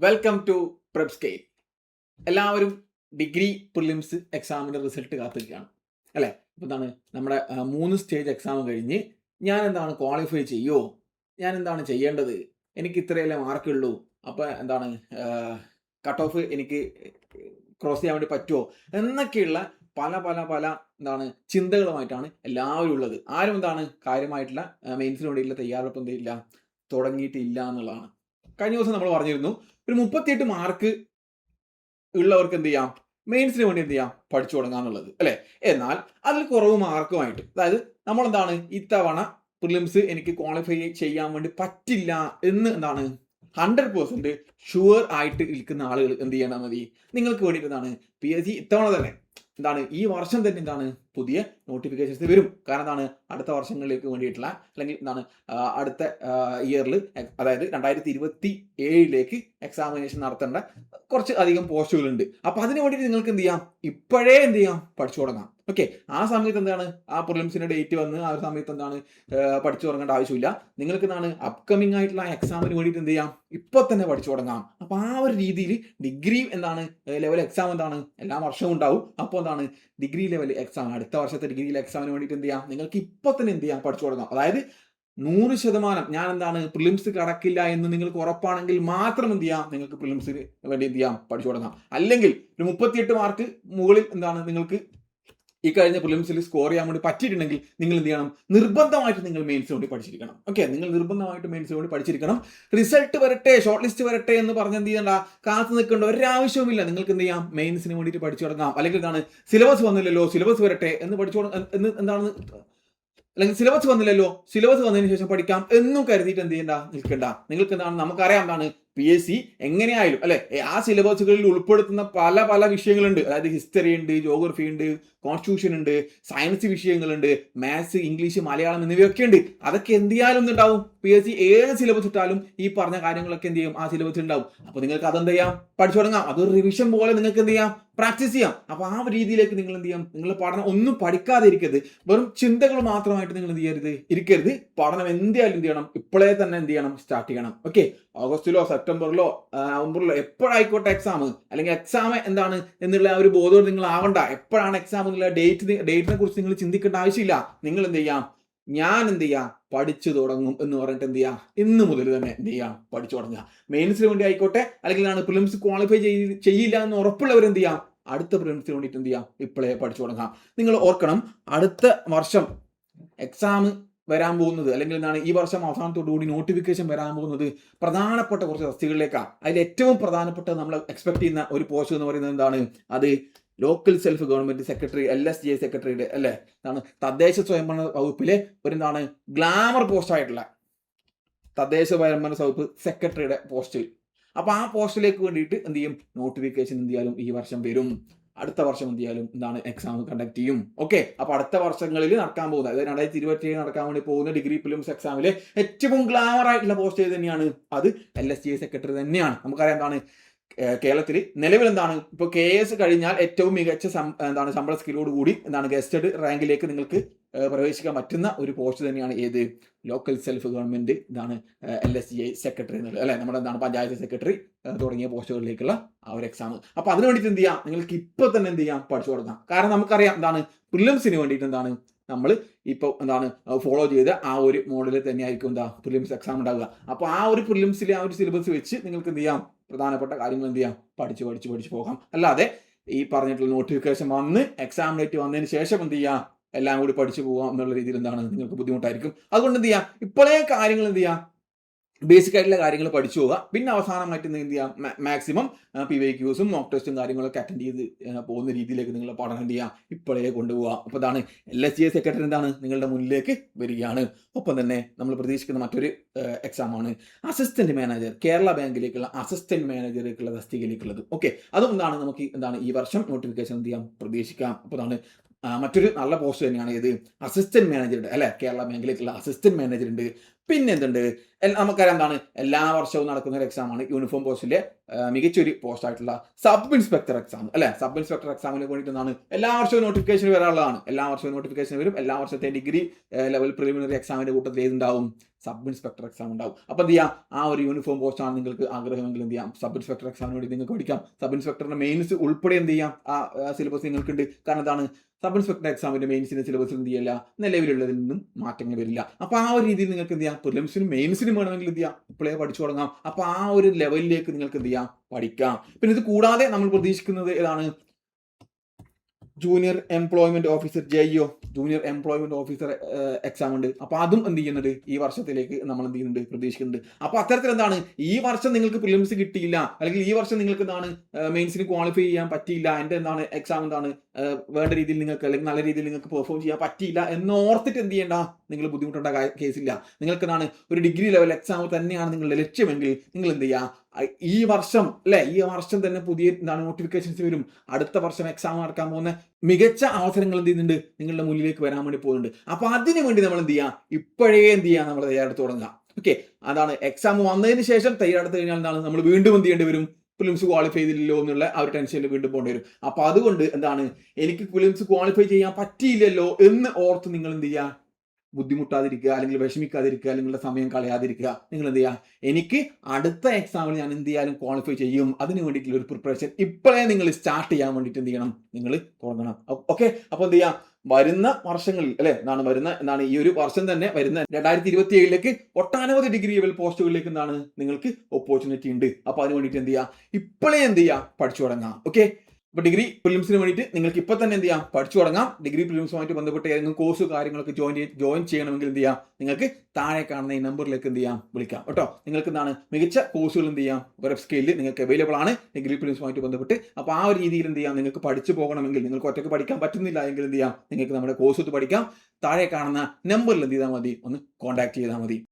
Welcome to prep scale. എല്ലാവരും degree prelims എക്സാമിൻ്റെ result കാത്തിരിക്കുകയാണ് അല്ലേ? അപ്പോൾ എന്താണ് നമ്മുടെ 3 സ്റ്റേജ് എക്സാം കഴിഞ്ഞ് ഞാൻ എന്താണ് ക്വാളിഫൈ ചെയ്യുമോ, ഞാൻ എന്താണ് ചെയ്യേണ്ടത്, എനിക്ക് ഇത്രയല്ലേ മാർക്കുള്ളൂ, അപ്പോൾ എന്താണ് കട്ട് ഓഫ് എനിക്ക് ക്രോസ് ചെയ്യാൻ വേണ്ടി പറ്റുമോ എന്നൊക്കെയുള്ള പല പല പല എന്താണ് ചിന്തകളുമായിട്ടാണ് എല്ലാവരും ഉള്ളത്. ആരും എന്താണ് കാര്യമായിട്ടുള്ള മെയിൻസിന് വേണ്ടിയിട്ടുള്ള തയ്യാറെടുപ്പ് എന്തില്ല തുടങ്ങിയിട്ടില്ല എന്നുള്ളതാണ്. കഴിഞ്ഞ ദിവസം നമ്മൾ പറഞ്ഞിരുന്നു ഒരു 38 മാർക്ക് ഉള്ളവർക്ക് എന്ത് ചെയ്യാം, മെയിൻസിന് വേണ്ടി എന്ത് ചെയ്യാം, പഠിച്ചു തുടങ്ങാന്നുള്ളത് അല്ലേ? എന്നാൽ അതിൽ കുറവ് മാർക്കുമായിട്ട്, അതായത് നമ്മളെന്താണ് ഇത്തവണ പ്രിലിംസ് എനിക്ക് ക്വാളിഫൈ ചെയ്യാൻ വേണ്ടി പറ്റില്ല എന്ന് എന്താണ് 100% ഷുവർ ആയിട്ട് ഇരിക്കുന്ന ആളുകൾ എന്ത് ചെയ്യണം മതി, നിങ്ങൾക്ക് വേണ്ടിയിട്ട് എന്താണ് PSC ഇത്തവണ തന്നെ എന്താണ് ഈ വർഷം തന്നെ എന്താണ് പുതിയ നോട്ടിഫിക്കേഷൻസ് വരും. കാരണം എന്താണ് അടുത്ത വർഷങ്ങളിലേക്ക് വേണ്ടിയിട്ടുള്ള അല്ലെങ്കിൽ എന്താണ് അടുത്ത ഇയറിൽ, അതായത് 2027 എക്സാമിനേഷൻ നടത്തേണ്ട കുറച്ച് അധികം പോസ്റ്റുകളുണ്ട്. അപ്പോൾ അതിന് വേണ്ടിയിട്ട് നിങ്ങൾക്ക് എന്ത് ചെയ്യാം, ഇപ്പോഴേ എന്ത് ചെയ്യാം, പഠിച്ചു തുടങ്ങാം. ഓക്കെ, ആ സമയത്ത് എന്താണ് ആ പ്രിലിംസിന്റെ ഡേറ്റ് വന്ന് ആ ഒരു സമയത്ത് എന്താണ് പഠിച്ചു തുടങ്ങേണ്ട ആവശ്യമില്ല. നിങ്ങൾക്ക് എന്താണ് അപ്കമിങ് ആയിട്ടുള്ള എക്സാമിന് വേണ്ടിയിട്ട് എന്ത് ചെയ്യാം, ഇപ്പോൾ തന്നെ പഠിച്ചു തുടങ്ങാം. അപ്പോൾ ആ ഒരു രീതിയിൽ ഡിഗ്രി എന്താണ് ലെവൽ എക്സാം എന്താണ് എല്ലാ വർഷവും ഉണ്ടാവും. അപ്പോൾ എന്താണ് ഡിഗ്രി ലെവൽ എക്സാം, അടുത്ത വർഷത്തെ ഡിഗ്രി എക്സാമിന് വേണ്ടിയിട്ട് എന്ത് ചെയ്യാം, നിങ്ങൾക്ക് ഇപ്പോൾ തന്നെ എന്ത് ചെയ്യാം, പഠിച്ചു തുടങ്ങാം. അതായത് 100% ഞാൻ എന്താണ് പ്രിലിംസ് കടക്കില്ല എന്ന് നിങ്ങൾക്ക് ഉറപ്പാണെങ്കിൽ മാത്രം എന്ത് ചെയ്യാം, നിങ്ങൾക്ക് പ്രിലിംസിന് വേണ്ടി എന്ത് ചെയ്യാം, പഠിച്ചു തുടങ്ങാം. അല്ലെങ്കിൽ ഒരു 38 മാർക്ക് മുകളിൽ എന്താണ് നിങ്ങൾക്ക് ഈ കഴിഞ്ഞ പ്രിലിംസിൽ സ്കോർ ചെയ്യാൻ വേണ്ടി പറ്റിയിട്ടുണ്ടെങ്കിൽ നിങ്ങൾ എന്ത് ചെയ്യണം, നിർബന്ധമായിട്ട് നിങ്ങൾ മെയിൻസിന് വേണ്ടി പഠിച്ചിരിക്കണം. ഓക്കെ, നിങ്ങൾ നിർബന്ധമായിട്ട് മെയിൻസിന് വേണ്ടി പഠിച്ചിരിക്കണം. റിസൾട്ട് വരട്ടെ, ഷോർട്ട് ലിസ്റ്റ് വരട്ടെ എന്ന് പറഞ്ഞ് എന്ത് ചെയ്യണ്ട, കാത്തു നിൽക്കേണ്ട ഒരാവശ്യവുമില്ല. നിങ്ങൾക്ക് എന്ത് ചെയ്യാം, മെയിൻസിന് വേണ്ടിയിട്ട് പഠിച്ചു തുടങ്ങാം. അല്ലെങ്കിൽ എന്താണ് സിലബസ് വന്നില്ലല്ലോ, സിലബസ് വരട്ടെ എന്ന് പഠിച്ചു എന്ന് എന്താണ്, അല്ലെങ്കിൽ സിലബസ് വന്നില്ലല്ലോ, സിലബസ് വന്നതിന് ശേഷം പഠിക്കാം എന്നും കരുതിയിട്ട് എന്ത് ചെയ്യണ്ട, നിൽക്കണ്ട. നിങ്ങൾക്ക് എന്താണ്, നമുക്കറിയാം എന്താണ് PSC എങ്ങനെയായാലും അല്ലെ ആ സിലബസുകളിൽ ഉൾപ്പെടുത്തുന്ന പല പല വിഷയങ്ങളുണ്ട്. അതായത് ഹിസ്റ്ററി ഉണ്ട്, ജോഗ്രഫി ഉണ്ട്, കോൺസ്റ്റിറ്റ്യൂഷൻ ഉണ്ട്, സയൻസ് വിഷയങ്ങളുണ്ട്, മാത്സ്, ഇംഗ്ലീഷ്, മലയാളം എന്നിവയൊക്കെ ഉണ്ട്. അതൊക്കെ എന്ത് ചെയ്യാനും ഉണ്ടാവും, PSC ഏത് സിലബസ് ഇട്ടാലും ഈ പറഞ്ഞ കാര്യങ്ങളൊക്കെ എന്ത് ചെയ്യും, ആ സിലബസ് ഉണ്ടാവും. അപ്പോൾ നിങ്ങൾക്ക് അതെന്ത് ചെയ്യാം, പഠിച്ചു തുടങ്ങാം. അതൊരു റിവിഷൻ പോലെ നിങ്ങൾക്ക് എന്ത് ചെയ്യാം, പ്രാക്ടീസ് ചെയ്യാം. അപ്പോൾ ആ രീതിയിലേക്ക് നിങ്ങൾ എന്ത് ചെയ്യാം, നിങ്ങളുടെ പഠനം ഒന്നും പഠിക്കാതെ ഇരിക്കരുത്, വെറും ചിന്തകൾ മാത്രമായിട്ട് നിങ്ങൾ എന്ത് ചെയ്യരുത്, ഇരിക്കരുത്. പഠനം എന്തായാലും എന്ത് ചെയ്യണം, ഇപ്പോഴേ തന്നെ എന്ത് ചെയ്യണം, സ്റ്റാർട്ട് ചെയ്യണം. ഓക്കെ, ഓഗസ്റ്റിലോ സെപ്റ്റംബറിലോ നവംബറിലോ എപ്പോഴായിക്കോട്ടെ എക്സാം, അല്ലെങ്കിൽ എക്സാം എന്താണ് എന്നുള്ള ഒരു ബോധം നിങ്ങൾ ആവണ്ട. എപ്പോഴാണ് എക്സാം എന്നുള്ള ഡേറ്റിനെ കുറിച്ച് നിങ്ങൾ ചിന്തിക്കേണ്ട ആവശ്യമില്ല. നിങ്ങൾ എന്ത് ചെയ്യാം, ഞാൻ എന്ത് ചെയ്യാം, പഠിച്ചു തുടങ്ങും എന്ന് പറഞ്ഞിട്ട് എന്ത് ചെയ്യാം, ഇന്ന് മുതൽ തന്നെ എന്ത് ചെയ്യാം, പഠിച്ചു തുടങ്ങുക. മെയിൻസിന് വേണ്ടി ആയിക്കോട്ടെ, അല്ലെങ്കിൽ പ്രിലിംസ് ക്വാളിഫൈ ചെയ്യില്ല എന്ന് ഉറപ്പുള്ളവർ എന്ത് ചെയ്യാം, അടുത്ത പ്രിലിംസിന് വേണ്ടിയിട്ട് എന്ത് ചെയ്യാം, ഇപ്പോഴേ പഠിച്ചു തുടങ്ങാം. നിങ്ങൾ ഓർക്കണം, അടുത്ത വർഷം എക്സാം വരാൻ പോകുന്നത്, അല്ലെങ്കിൽ എന്താണ് ഈ വർഷം അവസാനത്തോടുകൂടി നോട്ടിഫിക്കേഷൻ വരാൻ പോകുന്നത് പ്രധാനപ്പെട്ട കുറച്ച് തസ്തികകളിലേക്കാണ്. അതിൽ ഏറ്റവും പ്രധാനപ്പെട്ട നമ്മൾ എക്സ്പെക്ട് ചെയ്യുന്ന ഒരു പോസ്റ്റ് എന്ന് പറയുന്നത് എന്താണ്, അത് local self government secretary, LSGA സെക്രട്ടറിയുടെ അല്ലേ, എന്താണ് തദ്ദേശ സ്വയംഭരണ വകുപ്പിലെ ഒരു എന്താണ് ഗ്ലാമർ പോസ്റ്റ് ആയിട്ടുള്ള തദ്ദേശ സ്വയംഭരണ വകുപ്പ് സെക്രട്ടറിയുടെ പോസ്റ്റ്. അപ്പോൾ ആ പോസ്റ്റിലേക്ക് വേണ്ടിയിട്ട് എന്ത് ചെയ്യും, നോട്ടിഫിക്കേഷൻ എന്ത് ചെയ്യാലും ഈ വർഷം വരും. അടുത്ത വർഷം എന്ത് ചെയ്യാലും എന്താണ് എക്സാം കണ്ടക്ട് ചെയ്യും. ഓക്കെ, അപ്പോൾ അടുത്ത വർഷങ്ങളിൽ നടക്കാൻ പോകുന്നത്, അതായത് 2027 നടക്കാൻ വേണ്ടി പോകുന്ന ഡിഗ്രി പ്രിലിംസ് എക്സാമിലെ ഏറ്റവും ഗ്ലാമർ ആയിട്ടുള്ള പോസ്റ്റ് തന്നെയാണ് അത്, LSGA സെക്രട്ടറി തന്നെയാണ്. നമുക്കറിയാം എന്താണ് കേരളത്തിൽ നിലവിൽ എന്താണ് ഇപ്പോൾ KS കഴിഞ്ഞാൽ ഏറ്റവും മികച്ച എന്താണ് ശമ്പള സ്കിലോട് കൂടി എന്താണ് ഗസ്റ്റഡ് റാങ്കിലേക്ക് നിങ്ങൾക്ക് പ്രവേശിക്കാൻ പറ്റുന്ന ഒരു പോസ്റ്റ് തന്നെയാണ് ഏത്, ലോക്കൽ സെൽഫ് ഗവൺമെന്റ് എന്താണ് LSGA സെക്രട്ടറി എന്നുള്ളത് അല്ലെ, നമ്മുടെ എന്താണ് പഞ്ചായത്ത് സെക്രട്ടറി തുടങ്ങിയ പോസ്റ്റുകളിലേക്കുള്ള ആ ഒരു എക്സാം. അപ്പോൾ അതിന് വേണ്ടിയിട്ട് എന്ത് ചെയ്യാം, നിങ്ങൾക്ക് ഇപ്പോൾ തന്നെ എന്ത് ചെയ്യാം, പഠിച്ചു തുടങ്ങാം. കാരണം നമുക്കറിയാം എന്താണ് പ്രിലിംസിന് വേണ്ടിയിട്ട് എന്താണ് നമ്മൾ ഇപ്പോൾ എന്താണ് ഫോളോ ചെയ്ത ആ ഒരു മോഡലിൽ തന്നെയായിരിക്കും എന്താ പ്രിലിംസ് എക്സാം ഉണ്ടാവുക. അപ്പോൾ ആ ഒരു പ്രിലിംസിലെ ആ ഒരു സിലബസ് വെച്ച് നിങ്ങൾക്ക് എന്ത് ചെയ്യാം, പ്രധാനപ്പെട്ട കാര്യങ്ങൾ എന്ത് ചെയ്യാം, പഠിച്ചു പോകാം. അല്ലാതെ ഈ പറഞ്ഞിട്ടുള്ള നോട്ടിഫിക്കേഷൻ വന്ന് എക്സാം ഡേറ്റ് വന്നതിന് ശേഷം എന്ത് ചെയ്യാം, എല്ലാം കൂടി പഠിച്ചു പോകാം എന്നുള്ള രീതിയിൽ എന്താണ് നിങ്ങൾക്ക് ബുദ്ധിമുട്ടായിരിക്കും. അതുകൊണ്ട് എന്ത് ചെയ്യാം, ഇപ്പോഴേ കാര്യങ്ങൾ എന്ത് ചെയ്യാം, ബേസിക് ആയിട്ടുള്ള കാര്യങ്ങൾ പഠിച്ചു പോവുക. പിന്നെ അവസാനമായിട്ട് എന്ത് ചെയ്യാം, മാക്സിമം PYQs മോക്ക് ടെസ്റ്റും കാര്യങ്ങളൊക്കെ അറ്റൻഡ് ചെയ്ത് പോകുന്ന രീതിയിലേക്ക് നിങ്ങളുടെ പഠനം എന്ത് ചെയ്യാം, ഇപ്പോഴേ കൊണ്ടുപോകുക. അപ്പോൾ ഇതാണ് LSGA സെക്രട്ടറി എന്താണ് നിങ്ങളുടെ മുന്നിലേക്ക് വരികയാണ്. ഒപ്പം തന്നെ നമ്മൾ പ്രതീക്ഷിക്കുന്ന മറ്റൊരു എക്സാമാണ് അസിസ്റ്റന്റ് മാനേജർ, കേരള ബാങ്കിലേക്കുള്ള അസിസ്റ്റന്റ് മാനേജറിലേക്കുള്ള തസ്തികയിലേക്കുള്ളത്. ഓക്കെ, അതും എന്താണ് നമുക്ക് എന്താണ് ഈ വർഷം നോട്ടിഫിക്കേഷൻ എന്ത് ചെയ്യാം, പ്രതീക്ഷിക്കാം. അപ്പോൾ അതാണ് മറ്റൊരു നല്ല പോസ്റ്റ് തന്നെയാണ് ഏത്, അസിസ്റ്റന്റ് മാനേജറുടെ അല്ലെ, കേരള ബാങ്കിലേക്കുള്ള അസിസ്റ്റന്റ് മാനേജർ ഉണ്ട്. പിന്നെ എന്തുണ്ട്, നമുക്കറിയാം എന്താണ്, എല്ലാ വർഷവും നടക്കുന്ന ഒരു എക്സാമാണ് യൂണിഫോം പോസ്റ്റിലെ മികച്ചൊരു പോസ്റ്റ് ആയിട്ടുള്ള സബ് ഇൻസ്പെക്ടർ എക്സാം അല്ലെ. സബ് ഇൻസ്പെക്ടർ എക്സാമിന് വേണ്ടിയിട്ട് എന്താണ്, എല്ലാ വർഷവും നോട്ടിഫിക്കേഷൻ വരാനുള്ളതാണ്. എല്ലാ വർഷവും നോട്ടിഫിക്കേഷൻ വരും. എല്ലാ വർഷത്തെ ഡിഗ്രി ലെവൽ പ്രിലിമിനറി എക്സാമിന്റെ കൂട്ടത്തിൽ ഏതുണ്ടാവും, സബ് ഇൻസ്പെക്ടർ എക്സാം ഉണ്ടാവും. അപ്പൊ എന്ത് ചെയ്യാം, ആ ഒരു യൂണിഫോം പോസ്റ്റ് ആണ് നിങ്ങൾക്ക് ആഗ്രഹമെങ്കിൽ എന്ത് ചെയ്യാം, സബ് ഇൻസ്പെക്ടർ എക്സാമിന് വേണ്ടി നിങ്ങൾക്ക് പഠിക്കാം. സബ് ഇൻസ്പെക്ടറിന്റെ മെയിൻസ് ഉൾപ്പെടെ എന്ത് ചെയ്യാം, ആ സിലബസ് നിങ്ങൾക്കുണ്ട്. കാരണം എന്താണ്, സബ് ഇൻസ്പെക്ടർ എക്സാമിന്റെ മെയിൻസിന്റെ സിലബസ് എന്ത് ചെയ്യില്ല, നിലവിലുള്ളതിൽ നിന്നും മാറ്റങ്ങൾ വരില്ല. അപ്പൊ ആ ഒരു രീതിയിൽ നിങ്ങൾക്ക് എന്ത് ചെയ്യാം, പ്രിലിംസിനും മെയിൻസിനും വേണമെങ്കിൽ എന്ത് ചെയ്യാം, ഇപ്പോഴേ പഠിച്ചു തുടങ്ങാം. അപ്പൊ ആ ഒരു ലെവലിലേക്ക് നിങ്ങൾക്ക് എന്ത് ചെയ്യാം, പഠിക്കാം. പിന്നെ ഇത് കൂടാതെ നമ്മൾ പ്രതീക്ഷിക്കുന്നത് ഏതാണ്, junior employment officer JEO, junior employment officer exam ഉണ്ട്. അപ്പൊ അതും എന്ത് ചെയ്യുന്നുണ്ട്, ഈ വർഷത്തിലേക്ക് നമ്മൾ എന്ത് ചെയ്യുന്നുണ്ട്, പ്രതീക്ഷിക്കുന്നുണ്ട്. അപ്പൊ അത്തരത്തിൽ എന്താണ്, ഈ വർഷം നിങ്ങൾക്ക് പ്രിലിംസ് കിട്ടിയില്ല, അല്ലെങ്കിൽ ഈ വർഷം നിങ്ങൾക്ക് എന്താണ് മെയിൻസിന് ക്വാളിഫൈ ചെയ്യാൻ പറ്റിയില്ല, എന്റെ എന്താണ് എക്സാം എന്താണ് വേണ്ട രീതിയിൽ നിങ്ങൾക്ക്, അല്ലെങ്കിൽ നല്ല രീതിയിൽ നിങ്ങൾക്ക് പെർഫോം ചെയ്യാൻ പറ്റിയില്ല എന്ന് ഓർത്തിട്ട് എന്ത് ചെയ്യേണ്ട, നിങ്ങൾ ബുദ്ധിമുട്ടേണ്ട കേസില്ല. നിങ്ങൾക്ക് എന്താണ് ഒരു ഡിഗ്രി ലെവൽ എക്സാം തന്നെയാണ് നിങ്ങളുടെ ലക്ഷ്യമെങ്കിൽ നിങ്ങൾ എന്ത് ചെയ്യുക, ഈ വർഷം അല്ലെ, ഈ വർഷം തന്നെ പുതിയ എന്താണ് നോട്ടിഫിക്കേഷൻസ് വരും. അടുത്ത വർഷം എക്സാം നടക്കാൻ പോകുന്ന മികച്ച അവസരങ്ങൾ എന്ത് ചെയ്യുന്നുണ്ട്, നിങ്ങളുടെ മുന്നിലേക്ക് വരാൻ വേണ്ടി പോകുന്നുണ്ട്. അപ്പൊ അതിനു വേണ്ടി നമ്മൾ എന്ത് ചെയ്യാം, ഇപ്പോഴേ എന്ത് ചെയ്യാം, നമ്മൾ തയ്യാറെടുത്ത് തുടങ്ങാം. ഓക്കെ, അതാണ് എക്സാം വന്നതിന് ശേഷം തയ്യാറെടുത്ത് കഴിഞ്ഞാൽ എന്താണ്, നമ്മൾ വീണ്ടും എന്ത് ചെയ്യേണ്ടി വരും, പ്രിലിംസ് ക്വാളിഫൈ ചെയ്തില്ലല്ലോ എന്നുള്ള ആ ഒരു ടെൻഷനിൽ വീണ്ടും പോകേണ്ടി വരും. അപ്പൊ അതുകൊണ്ട് എന്താണ്, എനിക്ക് പ്രിലിംസ് ക്വാളിഫൈ ചെയ്യാൻ പറ്റിയില്ലല്ലോ എന്ന് ഓർത്ത് നിങ്ങൾ എന്ത് ചെയ്യുക, ബുദ്ധിമുട്ടാതിരിക്കുക, അല്ലെങ്കിൽ വിഷമിക്കാതിരിക്കുക, നിങ്ങളുടെ സമയം കളയാതിരിക്കുക. നിങ്ങൾ എന്ത് ചെയ്യുക, എനിക്ക് അടുത്ത എക്സാമിൽ ഞാൻ എന്ത് ചെയ്യാനും ക്വാളിഫൈ ചെയ്യും, അതിന് വേണ്ടിയിട്ടുള്ള ഒരു പ്രിപ്പറേഷൻ ഇപ്പോഴേ നിങ്ങൾ സ്റ്റാർട്ട് ചെയ്യാൻ വേണ്ടിയിട്ട് എന്ത് ചെയ്യണം, നിങ്ങൾ തുടങ്ങണം. ഓക്കെ, അപ്പൊ എന്ത് ചെയ്യാം, വരുന്ന വർഷങ്ങളിൽ അല്ലെ, എന്താണ് ഈ ഒരു വർഷം തന്നെ വരുന്ന 2027ലേക്ക് ഒട്ടനവധി ഡിഗ്രി ലെവൽ പോസ്റ്റുകളിലേക്ക് എന്താണ് നിങ്ങൾക്ക് ഓപ്പർച്യൂണിറ്റി ഉണ്ട്. അപ്പൊ അതിന് വേണ്ടിയിട്ട് എന്ത് ചെയ്യുക, ഇപ്പോഴേ എന്ത് ചെയ്യുക, പഠിച്ചു തുടങ്ങാം. ഓക്കെ, അപ്പോൾ ഡിഗ്രി പ്രിലിംസിന് വേണ്ടിയിട്ട് നിങ്ങൾക്ക് ഇപ്പോൾ തന്നെ എന്ത് ചെയ്യാം, പഠിച്ചു തുടങ്ങാം. ഡിഗ്രി പ്രിലിംസുമായിട്ട് ബന്ധപ്പെട്ട് ഏതെങ്കിലും കോഴ്സ് കാര്യങ്ങളൊക്കെ ജോയിൻ ചെയ്യണമെങ്കിൽ എന്ത് ചെയ്യാം, നിങ്ങൾക്ക് താഴെ കാണുന്ന ഈ നമ്പറിലേക്ക് എന്ത് ചെയ്യാം, വിളിക്കാം കേട്ടോ. നിങ്ങൾക്ക് എന്താണ് മികച്ച കോഴ്സുകൾ എന്ത് ചെയ്യാം, വെബ് സ്കെയിലിൽ നിങ്ങൾക്ക് അവൈലബിൾ ആണ് ഡിഗ്രി പ്രിലിംസുമായിട്ട് ബന്ധപ്പെട്ട്. അപ്പോൾ ആ ഒരു രീതിയിൽ എന്ത് ചെയ്യാം, നിങ്ങൾക്ക് പഠിച്ചു പോകണമെങ്കിൽ, നിങ്ങൾക്ക് ഒറ്റയ്ക്ക് പഠിക്കാൻ പറ്റുന്നില്ല എങ്കിൽ എന്ത് ചെയ്യാം, നിങ്ങൾക്ക് നമ്മുടെ കോഴ്സ് പഠിക്കാം. താഴെ കാണുന്ന നമ്പറിൽ എന്ത് ചെയ്താൽ മതി, ഒന്ന് കോൺടാക്ട് ചെയ്താൽ മതി.